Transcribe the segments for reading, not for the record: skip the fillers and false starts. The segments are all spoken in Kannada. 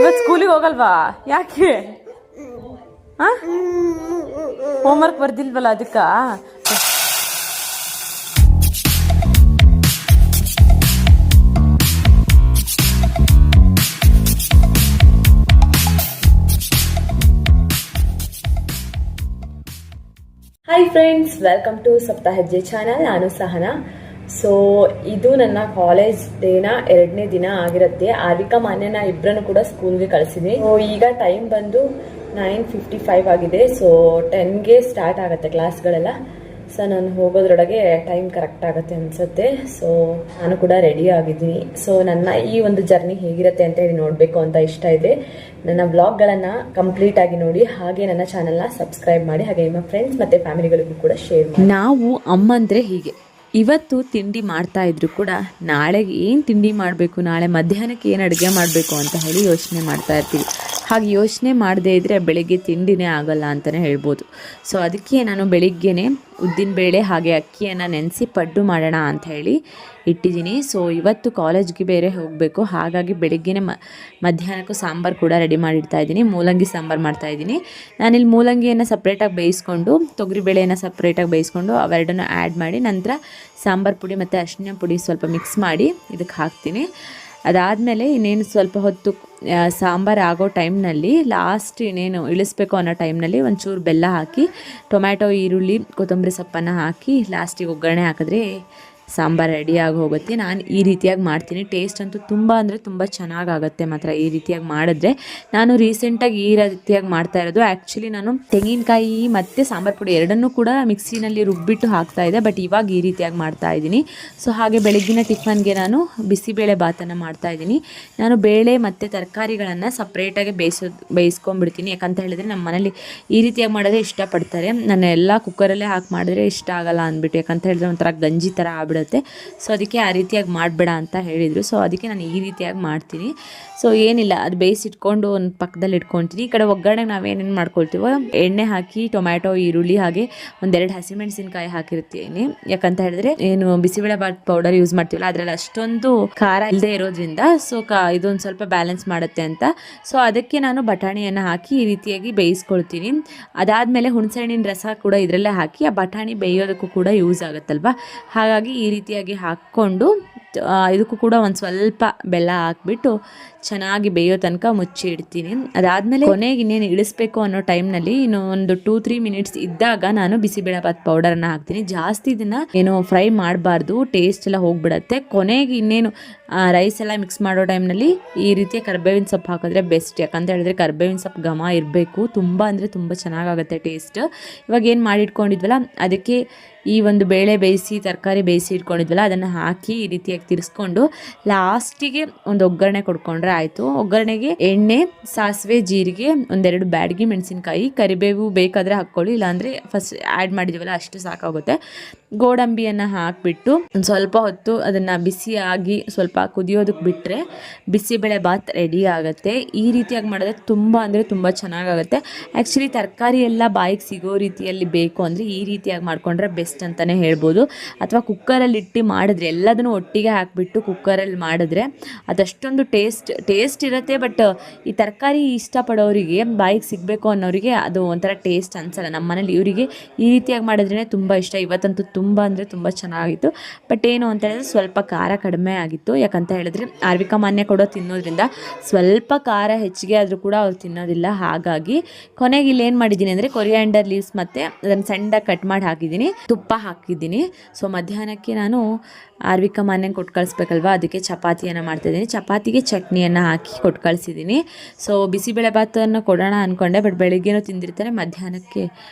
ಇವತ್ತು ಸ್ಕೂಲಿಗೆ ಹೋಗಲ್ವಾ? ಯಾಕೆ? ಹೋಮ್ವರ್ಕ್ ಬರ್ದಿಲ್ವಲ್ಲ ಅದಕ್ಕ? ಹಾಯ್ ಫ್ರೆಂಡ್ಸ್, ವೆಲ್ಕಮ್ ಟು ಸಪ್ತಾ ಹೆಜ್ಜೆ ಚಾನಲ್. ನಾನು ಸಹನಾ. ಸೊ ಇದು ನನ್ನ ಕಾಲೇಜ್ ಡೇನ 2ನೇ ದಿನ ಆಗಿರುತ್ತೆ. ಆರ್ವಿಕಾ ಮಾನ್ಯನ ಇಬ್ಬರನ್ನು ಕೂಡ ಸ್ಕೂಲ್ಗೆ ಕಳಿಸಿದ್ವಿ. ಸೊ ಈಗ ಟೈಮ್ ಬಂದು 9:55 ಆಗಿದೆ. ಸೊ 10ಗೆ ಸ್ಟಾರ್ಟ್ ಆಗುತ್ತೆ ಕ್ಲಾಸ್ಗಳೆಲ್ಲ. ಸೊ ನಾನು ಹೋಗೋದ್ರೊಳಗೆ ಟೈಮ್ ಕರೆಕ್ಟ್ ಆಗುತ್ತೆ ಅನ್ಸುತ್ತೆ. ಸೊ ನಾನು ಕೂಡ ರೆಡಿ ಆಗಿದ್ದೀನಿ. ಸೊ ನನ್ನ ಈ ಒಂದು ಜರ್ನಿ ಹೇಗಿರುತ್ತೆ ಅಂತ ಹೇಳಿ ನೋಡಬೇಕು ಅಂತ ಇಷ್ಟ ಇದೆ. ನನ್ನ ವ್ಲಾಗ್ಗಳನ್ನು ಕಂಪ್ಲೀಟ್ ಆಗಿ ನೋಡಿ, ಹಾಗೆ ನನ್ನ ಚಾನಲ್ನ ಸಬ್ಸ್ಕ್ರೈಬ್ ಮಾಡಿ, ಹಾಗೆ ನಿಮ್ಮ ಫ್ರೆಂಡ್ಸ್ ಮತ್ತು ಫ್ಯಾಮಿಲಿಗಳಿಗೂ ಕೂಡ ಶೇರ್ ಮಾಡಿ. ನಾವು ಅಮ್ಮಂದ್ರೆ ಹೀಗೆ, ಇವತ್ತು ತಿಂಡಿ ಮಾಡ್ತಾ ಇದ್ರು ಕೂಡ ನಾಳೆಗೆ ಏನು ತಿಂಡಿ ಮಾಡಬೇಕು, ನಾಳೆ ಮಧ್ಯಾಹ್ನಕ್ಕೆ ಏನು ಅಡುಗೆ ಮಾಡಬೇಕು ಅಂತ ಹೇಳಿ ಯೋಚನೆ ಮಾಡ್ತಾ ಇರ್ತೀವಿ. ಹಾಗೆ ಯೋಚನೆ ಮಾಡದೇ ಇದ್ದರೆ ಬೆಳಿಗ್ಗೆ ತಿಂಡಿನೇ ಆಗಲ್ಲ ಅಂತಲೇ ಹೇಳ್ಬೋದು. ಸೊ ಅದಕ್ಕೆ ನಾನು ಬೆಳಿಗ್ಗೆನೇ ಉದ್ದಿನಬೇಳೆ ಹಾಗೆ ಅಕ್ಕಿಯನ್ನು ನೆನೆಸಿ ಪಡ್ಡು ಮಾಡೋಣ ಅಂತ ಹೇಳಿ ಇಟ್ಟಿದ್ದೀನಿ. ಸೊ ಇವತ್ತು ಕಾಲೇಜ್ಗೆ ಬೇರೆ ಹೋಗಬೇಕು, ಹಾಗಾಗಿ ಬೆಳಿಗ್ಗೆನೇ ಮಧ್ಯಾಹ್ನಕ್ಕೂ ಸಾಂಬಾರು ಕೂಡ ರೆಡಿ ಮಾಡಿಡ್ತಾ ಇದ್ದೀನಿ. ಮೂಲಂಗಿ ಸಾಂಬಾರು ಮಾಡ್ತಾಯಿದ್ದೀನಿ. ನಾನಿಲ್ಲಿ ಮೂಲಂಗಿಯನ್ನು ಸಪ್ರೇಟಾಗಿ ಬೇಯಿಸ್ಕೊಂಡು, ತೊಗರಿಬೇಳೆಯನ್ನು ಸಪ್ರೇಟಾಗಿ ಬೇಯಿಸ್ಕೊಂಡು ಅವೆರಡನ್ನು ಆ್ಯಡ್ ಮಾಡಿ, ನಂತರ ಸಾಂಬಾರು ಪುಡಿ ಮತ್ತು ಅರಿಶಿನ ಪುಡಿ ಸ್ವಲ್ಪ ಮಿಕ್ಸ್ ಮಾಡಿ ಇದಕ್ಕೆ ಹಾಕ್ತೀನಿ. ಅದಾದಮೇಲೆ ಇನ್ನೇನು ಸ್ವಲ್ಪ ಹೊತ್ತು ಸಾಂಬಾರು ಆಗೋ ಟೈಮ್ನಲ್ಲಿ, ಲಾಸ್ಟ್ ಇನ್ನೇನು ಇಳಿಸ್ಬೇಕು ಅನ್ನೋ ಟೈಮ್ನಲ್ಲಿ ಒಂಚೂರು ಬೆಲ್ಲ ಹಾಕಿ, ಟೊಮ್ಯಾಟೊ, ಈರುಳ್ಳಿ, ಕೊತ್ತಂಬರಿ ಸೊಪ್ಪನ್ನು ಹಾಕಿ ಲಾಸ್ಟಿಗೆ ಒಗ್ಗರಣೆ ಹಾಕಿದ್ರೆ ಸಾಂಬಾರು ರೆಡಿಯಾಗಿ ಹೋಗುತ್ತೆ. ನಾನು ಈ ರೀತಿಯಾಗಿ ಮಾಡ್ತೀನಿ. ಟೇಸ್ಟ್ ಅಂತೂ ತುಂಬ ಅಂದರೆ ತುಂಬ ಚೆನ್ನಾಗಾಗುತ್ತೆ ಮಾತ್ರ ಈ ರೀತಿಯಾಗಿ ಮಾಡಿದ್ರೆ. ನಾನು ರೀಸೆಂಟಾಗಿ ಈ ರೀತಿಯಾಗಿ ಮಾಡ್ತಾ ಇರೋದು, ಆ್ಯಕ್ಚುಲಿ ನಾನು ತೆಂಗಿನಕಾಯಿ ಮತ್ತು ಸಾಂಬಾರು ಪುಡಿ ಎರಡನ್ನೂ ಕೂಡ ಮಿಕ್ಸಿನಲ್ಲಿ ರುಬ್ಬಿಟ್ಟು ಹಾಕ್ತಾಯಿದ್ದೆ, ಬಟ್ ಇವಾಗ ಈ ರೀತಿಯಾಗಿ ಮಾಡ್ತಾಯಿದ್ದೀನಿ. ಸೊ ಹಾಗೆ ಬೆಳಗ್ಗಿನ ಟಿಫನ್ಗೆ ನಾನು ಬಿಸಿಬೇಳೆ ಬಾತನ್ನು ಮಾಡ್ತಾಯಿದ್ದೀನಿ. ನಾನು ಬೇಳೆ ಮತ್ತು ತರಕಾರಿಗಳನ್ನು ಸಪ್ರೇಟಾಗಿ ಬೇಯಿಸ್ಕೊಂಡ್ಬಿಡ್ತೀನಿ. ಯಾಕಂತ ಹೇಳಿದ್ರೆ ನಮ್ಮ ಮನೇಲಿ ಈ ರೀತಿಯಾಗಿ ಮಾಡೋದೇ ಇಷ್ಟಪಡ್ತಾರೆ. ನಾನು ಎಲ್ಲ ಕುಕ್ಕರಲ್ಲೇ ಹಾಕಿ ಮಾಡಿದ್ರೆ ಇಷ್ಟ ಆಗಲ್ಲ ಅಂದ್ಬಿಟ್ಟು, ಯಾಕಂತ ಹೇಳಿದ್ರೆ ಒಂಥರ ಗಂಜಿ ಥರ ಆಗ್ಬಿಡುತ್ತೆ. ಸೊ ಅದಕ್ಕೆ ಆ ರೀತಿಯಾಗಿ ಮಾಡಬೇಡ ಅಂತ ಹೇಳಿದರು. ಸೊ ಅದಕ್ಕೆ ನಾನು ಈ ರೀತಿಯಾಗಿ ಮಾಡ್ತೀನಿ. ಸೊ ಏನಿಲ್ಲ, ಅದು ಬೇಯಿಸಿಟ್ಕೊಂಡು ಒಂದು ಪಕ್ಕದಲ್ಲಿ ಇಟ್ಕೊತೀನಿ. ಈ ಕಡೆ ಒಗ್ಗರಣೆಗೆ ನಾವೇನೇನು ಮಾಡ್ಕೊಳ್ತೀವೋ, ಎಣ್ಣೆ ಹಾಕಿ ಟೊಮ್ಯಾಟೊ, ಈರುಳ್ಳಿ ಹಾಗೆ ಒಂದೆರಡು ಹಸಿಮೆಣಸಿನಕಾಯಿ ಹಾಕಿರ್ತೀನಿ. ಯಾಕಂತ ಹೇಳಿದ್ರೆ ಏನು ಬಿಸಿಬೇಳೆ ಬಾತ್ ಪೌಡರ್ ಯೂಸ್ ಮಾಡ್ತೀವಲ್ಲ, ಅದರಲ್ಲಿ ಅಷ್ಟೊಂದು ಖಾರ ಇಲ್ಲದೆ ಇರೋದ್ರಿಂದ ಸೊ ಇದೊಂದು ಸ್ವಲ್ಪ ಬ್ಯಾಲೆನ್ಸ್ ಮಾಡುತ್ತೆ ಅಂತ. ಸೊ ಅದಕ್ಕೆ ನಾನು ಬಟಾಣಿಯನ್ನು ಹಾಕಿ ಈ ರೀತಿಯಾಗಿ ಬೇಯಿಸ್ಕೊಳ್ತೀನಿ. ಅದಾದಮೇಲೆ ಹುಣಸೆಹಣ್ಣಿನ ರಸ ಕೂಡ ಇದರಲ್ಲೇ ಹಾಕಿ, ಆ ಬಟಾಣಿ ಬೇಯೋದಕ್ಕೂ ಕೂಡ ಯೂಸ್ ಆಗುತ್ತಲ್ವ, ಹಾಗಾಗಿ ಈ ರೀತಿಯಾಗಿ ಹಾಕ್ಕೊಂಡು ಇದಕ್ಕೂ ಕೂಡ ಒಂದು ಸ್ವಲ್ಪ ಬೆಲ್ಲ ಹಾಕ್ಬಿಟ್ಟು ಚೆನ್ನಾಗಿ ಬೇಯೋ ತನಕ ಮುಚ್ಚಿ ಇಡ್ತೀನಿ. ಅದಾದಮೇಲೆ ಕೊನೆಗೆ ಇನ್ನೇನು ಇಳಿಸ್ಬೇಕು ಅನ್ನೋ ಟೈಮ್ನಲ್ಲಿ ಇನ್ನು ಒಂದು 2-3 ಮಿನಿಟ್ಸ್ ಇದ್ದಾಗ ನಾನು ಬಿಸಿಬೇಳೆಬಾತ್ ಪೌಡರನ್ನು ಹಾಕ್ತೀನಿ. ಜಾಸ್ತಿ ಇದನ್ನು ಏನು ಫ್ರೈ ಮಾಡಬಾರ್ದು, ಟೇಸ್ಟ್ ಎಲ್ಲ ಹೋಗ್ಬಿಡತ್ತೆ. ಕೊನೆಗೆ ಇನ್ನೇನು ರೈಸ್ ಎಲ್ಲ ಮಿಕ್ಸ್ ಮಾಡೋ ಟೈಮ್ನಲ್ಲಿ ಈ ರೀತಿಯ ಕರ್ಬೇವಿನ ಸೊಪ್ಪು ಹಾಕಿದ್ರೆ ಬೆಸ್ಟ್. ಯಾಕಂತ ಹೇಳಿದ್ರೆ ಕರ್ಬೇವಿನ ಸೊಪ್ಪು ಘಮ ಇರಬೇಕು, ತುಂಬ ಅಂದರೆ ತುಂಬ ಚೆನ್ನಾಗಾಗುತ್ತೆ ಟೇಸ್ಟ್. ಇವಾಗ ಏನು ಮಾಡಿಟ್ಕೊಂಡಿದ್ವಲ್ಲ ಅದಕ್ಕೆ ಈ ಒಂದು ಬೇಳೆ ಬೇಯಿಸಿ ತರಕಾರಿ ಬೇಯಿಸಿ ಇಟ್ಕೊಂಡಿದ್ವಲ್ಲ ಅದನ್ನು ಹಾಕಿ ಈ ರೀತಿಯಾಗಿ ತಿರ್ಸ್ಕೊಂಡು ಲಾಸ್ಟಿಗೆ ಒಂದು ಒಗ್ಗರಣೆ ಕೊಡ್ಕೊಂಡ್ರೆ ಆಯಿತು. ಒಗ್ಗರಣೆಗೆ ಎಣ್ಣೆ, ಸಾಸಿವೆ, ಜೀರಿಗೆ, ಒಂದೆರಡು ಬ್ಯಾಡಗಿ ಮೆಣಸಿನ್ಕಾಯಿ, ಕರಿಬೇವು ಬೇಕಾದರೆ ಹಾಕ್ಕೊಳ್ಳಿ, ಇಲ್ಲಾಂದರೆ ಫಸ್ಟ್ ಆ್ಯಡ್ ಮಾಡಿದ್ದೀವಲ್ಲ ಅಷ್ಟು ಸಾಕಾಗುತ್ತೆ. ಗೋಡಂಬಿಯನ್ನು ಹಾಕಿಬಿಟ್ಟು ಒಂದು ಸ್ವಲ್ಪ ಹೊತ್ತು ಅದನ್ನು ಬಿಸಿಯಾಗಿ ಸ್ವಲ್ಪ ಕುದಿಯೋದಕ್ಕೆ ಬಿಟ್ಟರೆ ಬಿಸಿಬೇಳೆ ಬಾತ್ ರೆಡಿ ಆಗುತ್ತೆ. ಈ ರೀತಿಯಾಗಿ ಮಾಡಿದ್ರೆ ತುಂಬ ಅಂದರೆ ತುಂಬ ಚೆನ್ನಾಗಾಗುತ್ತೆ. ಆ್ಯಕ್ಚುಲಿ ತರಕಾರಿ ಎಲ್ಲ ಬಾಯಿಗೆ ಸಿಗೋ ರೀತಿಯಲ್ಲಿ ಬೇಕು ಅಂದರೆ ಈ ರೀತಿಯಾಗಿ ಮಾಡಿಕೊಂಡ್ರೆ ಬೆಸ್ಟ್ ಅಂತಲೇ ಹೇಳ್ಬೋದು. ಅಥವಾ ಕುಕ್ಕರಲ್ಲಿ ಇಟ್ಟು ಮಾಡಿದ್ರೆ, ಎಲ್ಲದನ್ನು ಒಟ್ಟಿಗೆ ಹಾಕಿಬಿಟ್ಟು ಕುಕ್ಕರಲ್ಲಿ ಮಾಡಿದ್ರೆ ಅದಷ್ಟೊಂದು ಟೇಸ್ಟ್ ಇರುತ್ತೆ. ಬಟ್ ಈ ತರಕಾರಿ ಇಷ್ಟಪಡೋರಿಗೆ, ಬಾಯಿಗೆ ಸಿಗಬೇಕು ಅನ್ನೋರಿಗೆ ಅದು ಒಂಥರ ಟೇಸ್ಟ್ ಅನ್ಸಲ್ಲ. ನಮ್ಮ ಮನೇಲಿ ಇವರಿಗೆ ಈ ರೀತಿಯಾಗಿ ಮಾಡಿದ್ರೇ ತುಂಬ ಇಷ್ಟ. ಇವತ್ತಂತೂ ತುಂಬ ಅಂದರೆ ತುಂಬ ಚೆನ್ನಾಗಿತ್ತು. ಬಟ್ ಏನು ಅಂತ ಹೇಳಿದ್ರೆ ಸ್ವಲ್ಪ ಖಾರ ಕಡಿಮೆ ಆಗಿತ್ತು. ಯಾಕಂತ ಹೇಳಿದ್ರೆ ಆರ್ವಿಕಾ ಮಾನ್ಯ ಕೊಡೋ ತಿನ್ನೋದ್ರಿಂದ ಸ್ವಲ್ಪ ಖಾರ ಹೆಚ್ಚಿಗೆ ಆದರೂ ಕೂಡ ಅವ್ರು ತಿನ್ನೋದಿಲ್ಲ. ಹಾಗಾಗಿ ಕೊನೆಗೆ ಇಲ್ಲಿ ಏನು ಮಾಡಿದ್ದೀನಿ ಅಂದರೆ ಕೊರಿಯಾಂಡರ್ ಲೀವ್ಸ್ ಮತ್ತು ಅದನ್ನು ಸಣ್ಣದಾಗಿ ಕಟ್ ಮಾಡಿ ಹಾಕಿದ್ದೀನಿ, ತುಪ್ಪ ಹಾಕಿದ್ದೀನಿ. ಸೊ ಮಧ್ಯಾಹ್ನಕ್ಕೆ ನಾನು ಆರ್ವಿಕಾ ಮಾನ್ಯಂಗೆ ಕೊಟ್ಟು ಕಳಿಸ್ಬೇಕಲ್ವ, ಅದಕ್ಕೆ ಚಪಾತಿಯನ್ನು ಮಾಡ್ತಾಯಿದ್ದೀನಿ. ಚಪಾತಿಗೆ ಚಟ್ನಿಯನ್ನು ಹಾಕಿ ಕೊಟ್ಟು ಕಳಿಸಿದ್ದೀನಿ. ಸೊ ಬಿಸಿಬೇಳೆ ಬಾತನ್ನು ಕೊಡೋಣ ಅಂದ್ಕೊಂಡೆ, ಬಟ್ ಬೆಳಿಗ್ಗೆನೂ ತಿಂದಿರ್ತಾರೆ, ಮಧ್ಯಾಹ್ನಕ್ಕೆ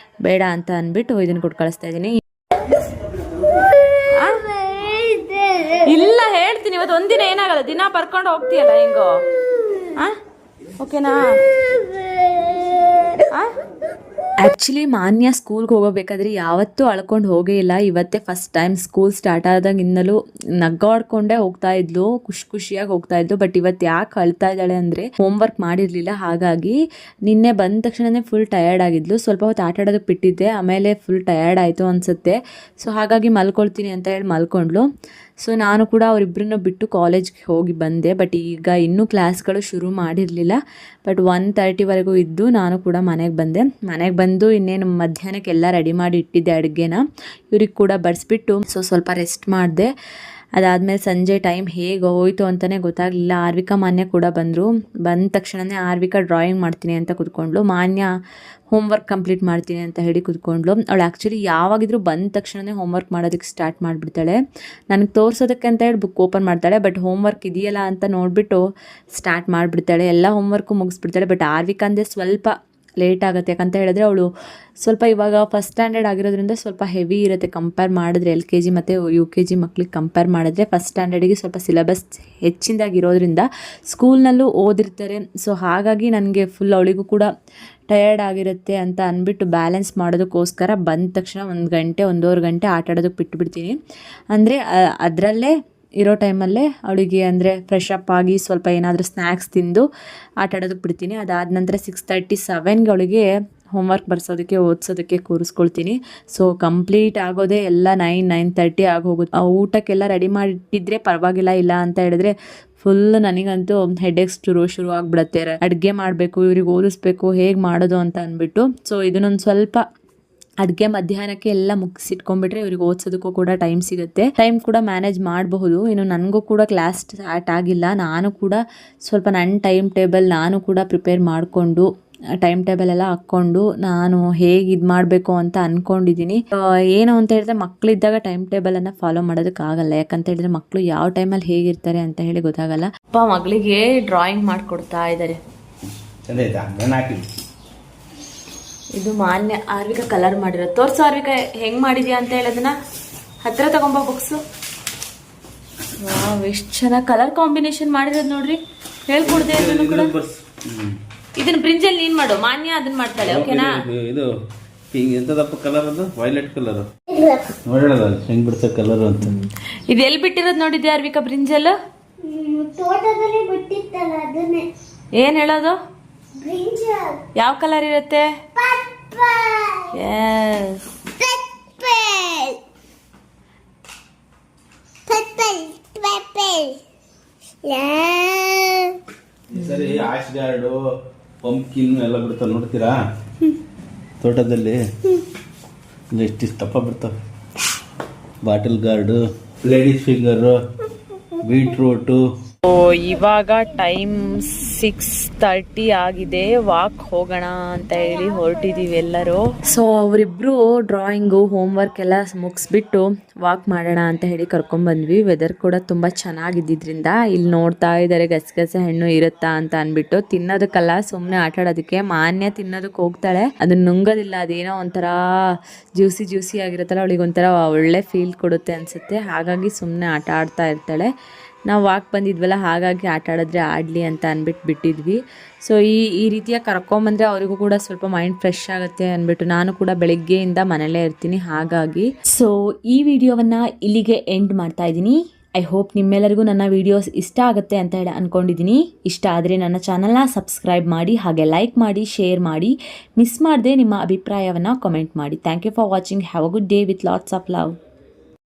ಬೇಡ ಅಂತ ಅಂದ್ಬಿಟ್ಟು ಇದನ್ನು ಕೊಟ್ಟು ಕಳಿಸ್ತಾ ಇದ್ದೀನಿ. ಇಲ್ಲ ಹೇಳ್ತೀನಿ, ಇವತ್ತು ಒಂದಿನ ಏನಾಗಲ್ಲ, ದಿನ ಬರ್ಕೊಂಡು ಹೋಗ್ತೀಯಲ್ಲ ಹೆಂಗೋ. ಓಕೆನಾ? ಆ್ಯಕ್ಚುಲಿ ಮಾನ್ಯ ಸ್ಕೂಲ್ಗೆ ಹೋಗಬೇಕಾದ್ರೆ ಯಾವತ್ತೂ ಅಳ್ಕೊಂಡು ಹೋಗೇ ಇಲ್ಲ. ಇವತ್ತೇ ಫಸ್ಟ್ ಟೈಮ್ ಸ್ಕೂಲ್ ಸ್ಟಾರ್ಟ್ ಆದಾಗಿಂದಲೂ ನಗ್ಗಾಡ್ಕೊಂಡೇ ಹೋಗ್ತಾ ಇದ್ಲು, ಖುಷಿಯಾಗಿ ಹೋಗ್ತಾ ಇದ್ಲು. ಬಟ್ ಇವತ್ತು ಯಾಕೆ ಅಳ್ತಾ ಇದ್ದಾಳೆ ಅಂದರೆ ಹೋಮ್ವರ್ಕ್ ಮಾಡಿರಲಿಲ್ಲ. ಹಾಗಾಗಿ ನಿನ್ನೆ ಬಂದ ತಕ್ಷಣವೇ ಫುಲ್ ಟಯರ್ಡ್ ಆಗಿದ್ಲು. ಸ್ವಲ್ಪ ಹೊತ್ತು ಆಟ ಆಡೋದಕ್ಕೆ ಬಿಟ್ಟಿದ್ದೆ, ಆಮೇಲೆ ಫುಲ್ ಟಯರ್ಡ್ ಆಯಿತು ಅನಿಸುತ್ತೆ. ಸೊ ಹಾಗಾಗಿ ಮಲ್ಕೊಳ್ತೀನಿ ಅಂತ ಹೇಳಿ ಮಲ್ಕೊಂಡ್ಲು. ಸೊ ನಾನು ಕೂಡ ಅವರಿಬ್ಬರನ್ನ ಬಿಟ್ಟು ಕಾಲೇಜ್ಗೆ ಹೋಗಿ ಬಂದೆ. ಬಟ್ ಈಗ ಇನ್ನೂ ಕ್ಲಾಸ್ಗಳು ಶುರು ಮಾಡಿರಲಿಲ್ಲ. ಬಟ್ 1:30ವರೆಗೂ ಇದ್ದು ನಾನು ಕೂಡ ಮನೆಗೆ ಬಂದೆ. ಮನೆಗೆ ಬಂದು ಇನ್ನೇನು ಮಧ್ಯಾಹ್ನಕ್ಕೆಲ್ಲ ರೆಡಿ ಮಾಡಿ ಇಟ್ಟಿದ್ದೆ ಅಡುಗೆನ, ಇವ್ರಿಗೆ ಕೂಡ ಬಡಿಸ್ಬಿಟ್ಟು ಸ್ವಲ್ಪ ರೆಸ್ಟ್ ಮಾಡಿದೆ. ಅದಾದಮೇಲೆ ಸಂಜೆ ಟೈಮ್ ಹೇಗೆ ಹೋಯಿತು ಅಂತಲೇ ಗೊತ್ತಾಗಲಿಲ್ಲ. ಆರ್ವಿಕಾ ಮಾನ್ಯ ಕೂಡ ಬಂದರು. ಬಂದ ತಕ್ಷಣವೇ ಆರ್ವಿಕಾ ಡ್ರಾಯಿಂಗ್ ಮಾಡ್ತೀನಿ ಅಂತ ಕೂತ್ಕೊಂಡ್ಳು, ಮಾನ್ಯ ಹೋಮ್ವರ್ಕ್ ಕಂಪ್ಲೀಟ್ ಮಾಡ್ತೀನಿ ಅಂತ ಹೇಳಿ ಕೂತ್ಕೊಂಡ್ಳು. ಅವಳು ಆ್ಯಕ್ಚುಲಿ ಯಾವಾಗಿದ್ರೂ ಬಂದ ತಕ್ಷಣವೇ ಹೋಮ್ವರ್ಕ್ ಮಾಡೋದಕ್ಕೆ ಸ್ಟಾರ್ಟ್ ಮಾಡಿಬಿಡ್ತಾಳೆ. ನನಗೆ ತೋರಿಸೋದಕ್ಕೆ ಅಂತ ಹೇಳಿ ಬುಕ್ ಓಪನ್ ಮಾಡ್ತಾಳೆ, ಬಟ್ ಹೋಮ್ವರ್ಕ್ ಇದೆಯಲ್ಲ ಅಂತ ನೋಡಿಬಿಟ್ಟು ಸ್ಟಾರ್ಟ್ ಮಾಡಿಬಿಡ್ತಾಳೆ. ಎಲ್ಲ ಹೋಮ್ವರ್ಕು ಮುಗಿಸ್ಬಿಡ್ತಾಳೆ. ಬಟ್ ಆರ್ವಿಕಾ ಅಂದರೆ ಸ್ವಲ್ಪ ಲೇಟ್ ಆಗುತ್ತೆ. ಯಾಕಂತ ಹೇಳಿದ್ರೆ ಅವಳು ಸ್ವಲ್ಪ ಇವಾಗ ಫಸ್ಟ್ ಸ್ಟ್ಯಾಂಡರ್ಡ್ ಆಗಿರೋದ್ರಿಂದ ಸ್ವಲ್ಪ ಹೆವಿ ಇರುತ್ತೆ ಕಂಪೇರ್ ಮಾಡಿದ್ರೆ LKG ಮತ್ತು UKG ಮಕ್ಳಿಗೆ ಕಂಪೇರ್ ಮಾಡಿದ್ರೆ. ಫಸ್ಟ್ ಸ್ಟ್ಯಾಂಡರ್ಡಿಗೆ ಸ್ವಲ್ಪ ಸಿಲೆಬಸ್ ಹೆಚ್ಚಿನದಾಗಿರೋದ್ರಿಂದ ಸ್ಕೂಲ್ನಲ್ಲೂ ಓದಿರ್ತಾರೆ. ಸೊ ಹಾಗಾಗಿ ನನಗೆ ಫುಲ್ ಅವಳಿಗೂ ಕೂಡ ಟಯರ್ಡ್ ಆಗಿರುತ್ತೆ ಅಂತ ಅಂದ್ಬಿಟ್ಟು ಬ್ಯಾಲೆನ್ಸ್ ಮಾಡೋದಕ್ಕೋಸ್ಕರ ಬಂದ ತಕ್ಷಣ 1 ಗಂಟೆ 1.5 ಗಂಟೆ ಆಟ ಆಡೋದಕ್ಕೆ ಬಿಟ್ಬಿಡ್ತೀನಿ. ಅಂದರೆ ಅದರಲ್ಲೇ ಇರೋ ಟೈಮಲ್ಲೇ ಅವಳಿಗೆ ಅಂದರೆ ಫ್ರೆಶ್ ಅಪ್ ಆಗಿ ಸ್ವಲ್ಪ ಏನಾದರೂ ಸ್ನ್ಯಾಕ್ಸ್ ತಿಂದು ಆಟ ಆಡೋದಕ್ಕೆ ಬಿಡ್ತೀನಿ. ಅದಾದ ನಂತರ 6:37ಗೆ ಅವಳಿಗೆ ಹೋಮ್ವರ್ಕ್ ಬರ್ಸೋದಕ್ಕೆ ಓದಿಸೋದಕ್ಕೆ ಕೂರಿಸ್ಕೊಳ್ತೀನಿ. ಸೊ ಕಂಪ್ಲೀಟ್ ಆಗೋದೇ ಎಲ್ಲ 9:30 ಆಗೋಗುತ್ತೆ. ಊಟಕ್ಕೆಲ್ಲ ರೆಡಿ ಮಾಡಿಟ್ಟಿದ್ರೆ ಪರವಾಗಿಲ್ಲ, ಇಲ್ಲ ಅಂತ ಹೇಳಿದ್ರೆ ಫುಲ್ ನನಗಂತೂ ಹೆಡ್ಏಕ್ಸ್ ಶುರು ಆಗಿಬಿಡುತ್ತೆ. ಅಡುಗೆ ಮಾಡಬೇಕು, ಇವ್ರಿಗೆ ಓದಿಸ್ಬೇಕು, ಹೇಗೆ ಮಾಡೋದು ಅಂತ ಅಂದ್ಬಿಟ್ಟು. ಸೊ ಇದನ್ನೊಂದು ಸ್ವಲ್ಪ ಅಡುಗೆ ಮಧ್ಯಾಹ್ನಕ್ಕೆ ಎಲ್ಲ ಮುಗಿಸಿಟ್ಕೊಂಡ್ಬಿಟ್ರೆ ಇವ್ರಿಗೆ ಓದಿಸೋದಕ್ಕೂ ಕೂಡ ಟೈಮ್ ಸಿಗುತ್ತೆ, ಟೈಮ್ ಕೂಡ ಮ್ಯಾನೇಜ್ ಮಾಡಬಹುದು. ಇನ್ನು ನನಗೂ ಕೂಡ ಕ್ಲಾಸ್ ಸ್ಟಾರ್ಟ್ ಆಗಿಲ್ಲ. ನಾನು ಕೂಡ ಸ್ವಲ್ಪ ನನ್ನ ಟೈಮ್ ಟೇಬಲ್ ನಾನು ಕೂಡ ಪ್ರಿಪೇರ್ ಮಾಡಿಕೊಂಡು ಟೈಮ್ ಟೇಬಲ್ ಎಲ್ಲ ಹಾಕ್ಕೊಂಡು ನಾನು ಹೇಗೆ ಇದು ಮಾಡಬೇಕು ಅಂತ ಅಂದ್ಕೊಂಡಿದ್ದೀನಿ. ಏನು ಅಂತ ಹೇಳಿದ್ರೆ ಮಕ್ಕಳಿದ್ದಾಗ ಟೈಮ್ ಟೇಬಲನ್ನು ಫಾಲೋ ಮಾಡೋದಕ್ಕಾಗಲ್ಲ. ಯಾಕಂತ ಹೇಳಿದ್ರೆ ಮಕ್ಕಳು ಯಾವ ಟೈಮಲ್ಲಿ ಹೇಗಿರ್ತಾರೆ ಅಂತ ಹೇಳಿ ಗೊತ್ತಾಗಲ್ಲ. ಅಪ್ಪ ಮಗಳಿಗೆ ಡ್ರಾಯಿಂಗ್ ಮಾಡಿಕೊಡ್ತಾ ಇದ್ದಾರೆ. ಇದು ಮಾನ್ಯ ಆರ್ವಿಕಾ ಕಲರ್ ಮಾಡಿರೋದು. ತೋರ್ಸು ಆರ್ವಿಕಾ ಹೆಂಗ್ ಮಾಡಿದ್ಯಾ ಅಂತ ಹೇಳೋದನ್ನ. ಹತ್ರ ತಗೊಂಬ ಬುಕ್ಸು. ಎಷ್ಟು ಚೆನ್ನಾಗಿ ಕಲರ್ ಕಾಂಬಿನೇಷನ್ ಮಾಡಿರೋದು ನೋಡ್ರಿ. ಹೇಳ್ಕೊಡ್ದೆ ಇದನ್ನು ಕೂಡ. ಇದನ್ನ ಬ್ರಿಂಜಲ್ಲಿ ನೀನ್ ಮಾಡು, ಮಾನ್ಯ ಅದನ್ನ ಮಾಡ್ತಾಳೆ. ಓಕೆನಾ? ಇದು ಎಂತದಪ್ಪ ಕಲರ್? ಅದು ವೈಲೆಟ್ ಕಲರ್ ನೋಡೋಣ ಹೆಂಗ್ ಬಿಡ್ತ ಕಲರ್ ಅಂತ. ಇದು ಎಲ್ಲಿ ಬಿಟ್ಟಿರೋದು ನೋಡಿದ್ಯಾ ಆರ್ವಿಕಾ? ಬ್ರಿಂಜಲ್ ತೋಟದಲ್ಲಿ ಬಿಟ್ಟಿತ್ತಲ್ಲ ಅದನ್ನೇ. ಏನ್ ಹೇಳೋದು? ಯಾವ ಕಲರ್ ಇರುತ್ತೆ? ಸರಿ, ಆಶ್ ಗಾರ್ಡು, ಪಂಪ್ಕಿನ್ ಎಲ್ಲ ಬಿಡ್ತಾವ ನೋಡ್ತೀರಾ ತೋಟದಲ್ಲಿ? ಎಷ್ಟು ತಪ್ಪ ಬಿಡ್ತಾವ. Bottle guard, ladies finger, beetroot. ಇವಾಗ ಟೈಮ್ 6:30 ಆಗಿದೆ. ವಾಕ್ ಹೋಗೋಣ ಅಂತ ಹೇಳಿ ಹೊರಟಿದ್ದೀವಿ ಎಲ್ಲರೂ. ಸೊ ಅವರಿಬ್ರು ಡ್ರಾಯಿಂಗು ಹೋಮ್ವರ್ಕ್ ಎಲ್ಲ ಮುಗಿಸ್ಬಿಟ್ಟು ವಾಕ್ ಮಾಡೋಣ ಅಂತ ಹೇಳಿ ಕರ್ಕೊಂಡ್ಬಂದ್ವಿ. ವೆದರ್ ಕೂಡ ತುಂಬ ಚೆನ್ನಾಗಿದ್ದರಿಂದ ಇಲ್ಲಿ ನೋಡ್ತಾ ಇದ್ದಾರೆ ಗಸಗಸೆ ಹಣ್ಣು ಇರುತ್ತಾ ಅಂತ ಅಂದ್ಬಿಟ್ಟು. ತಿನ್ನೋದಕ್ಕಲ್ಲ, ಸುಮ್ಮನೆ ಆಟ ಆಡೋದಕ್ಕೆ. ಮಾನ್ಯ ತಿನ್ನೋದಕ್ಕೆ ಹೋಗ್ತಾಳೆ, ಅದನ್ನ ನುಂಗೋದಿಲ್ಲ. ಅದೇನೋ ಒಂಥರ ಜ್ಯೂಸಿ ಆಗಿರುತ್ತಲ್ಲ, ಅವಳಿಗೆ ಒಂಥರ ಒಳ್ಳೆ ಫೀಲ್ ಕೊಡುತ್ತೆ ಅನಿಸುತ್ತೆ. ಹಾಗಾಗಿ ಸುಮ್ಮನೆ ಆಟ ಆಡ್ತಾ ಇರ್ತಾಳೆ. ನಾವು ವಾಕ್ ಬಂದಿದ್ವಲ್ಲ, ಹಾಗಾಗಿ ಆಟ ಆಡಿದ್ರೆ ಆಡಲಿ ಅಂತ ಅಂದ್ಬಿಟ್ಟು ಬಿಟ್ಟಿದ್ವಿ. ಸೊ ಈ ರೀತಿಯಾಗಿ ಕರ್ಕೊಂಬಂದರೆ ಅವರಿಗೂ ಕೂಡ ಸ್ವಲ್ಪ ಮೈಂಡ್ ಫ್ರೆಶ್ ಆಗುತ್ತೆ ಅಂದ್ಬಿಟ್ಟು ನಾನು ಕೂಡ ಬೆಳಗ್ಗೆಯಿಂದ ಮನೆಯಲ್ಲೇ ಇರ್ತೀನಿ. ಹಾಗಾಗಿ ಸೊ ಈ ವಿಡಿಯೋವನ್ನು ಇಲ್ಲಿಗೆ ಎಂಡ್ ಮಾಡ್ತಾ ಇದ್ದೀನಿ. ಐ ಹೋಪ್ ನಿಮ್ಮೆಲ್ಲರಿಗೂ ನನ್ನ ವಿಡಿಯೋಸ್ ಇಷ್ಟ ಆಗುತ್ತೆ ಅಂತ ಹೇಳಿ ಅಂದ್ಕೊಂಡಿದ್ದೀನಿ. ಇಷ್ಟ ಆದರೆ ನನ್ನ ಚಾನಲ್ನ ಸಬ್ಸ್ಕ್ರೈಬ್ ಮಾಡಿ, ಹಾಗೆ ಲೈಕ್ ಮಾಡಿ, ಶೇರ್ ಮಾಡಿ, ಮಿಸ್ ಮಾಡದೆ ನಿಮ್ಮ ಅಭಿಪ್ರಾಯವನ್ನು ಕಾಮೆಂಟ್ ಮಾಡಿ. Thank you for watching. Have a good day with lots of love.